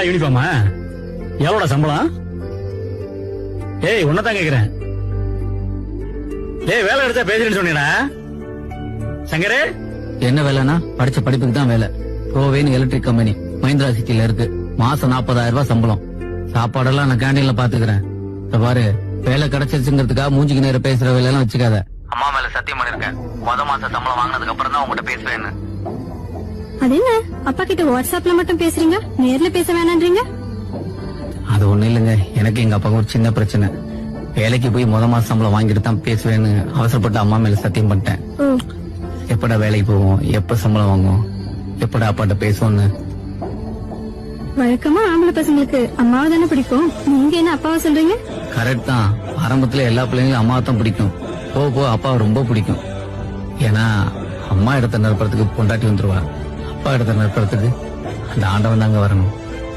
இதான் யூனிஃபார்மா? எவ்வளோட சம்பளம்? ஏய் உன்னதான் கேக்குறேன். ஏய் வேலை எடுத்தா பேசுறேன்னு சொன்னீடா சங்கரே. என்ன வேலைன்னா படிச்ச படிப்புக்கு தான் வேலை. ப்ரோவேன் எலக்ட்ரிக் கம்பெனி மஹிந்திரா சிட்டில இருக்கு. மாசம் 40,000 ரூபாய் சம்பளம். சாப்பாடெல்லாம் நான் கேண்டீன்ல பாத்துக்கிறேன். பாரு, வேலை கிடைச்சிருச்சுங்கிறதுக்காக மூஞ்சிக்கு நேரம் பேசுற வேலையெல்லாம் வச்சுக்காத. அம்மா மேல சத்தியம் பண்ணிருக்கேன், மாசம் சம்பளம் வாங்கினதுக்கு அப்புறம் தான் உங்ககிட்ட பேசுவேன்னு. அது என்ன அப்பா கிட்ட வாட்ஸ்அப்ல மட்டும் பேசுறீங்க, நேர்ல பேச வேணான்றீங்க? அது ஒண்ணு இல்லைங்க, எனக்கு எங்க அப்பாவுக்கு ஒரு சின்ன பிரச்சனை. வேலைக்கு போய் மாசம் சம்பளம் வாங்கிட்டு தான் பேசுவேன்னு அவசரப்பட்டு அம்மா மேல சத்தியம் பண்ணிட்டேன். எப்படா வேலைக்கு போவோம், எப்ப சம்பளம் வாங்குவோம், எப்படா அப்பாட்ட பேசுவோன்னு. வழக்கமா ஆம்பளை பசங்களுக்கு அம்மாவை தானே பிடிக்கும், நீங்க என்ன அப்பாவை சொல்றீங்க? கரெக்ட் தான். ஆரம்பத்துல எல்லா பிள்ளைங்களும் அம்மாவை தான் பிடிக்கும். போக போக அப்பாவை ரொம்ப பிடிக்கும். ஏன்னா அம்மா இடத்த நிரப்புறதுக்கு பொண்டாட்டி வந்துருவா, அப்பா இடத்த நிரப்புறதுக்கு அந்த ஆண்டவன் தாங்க வரணும்.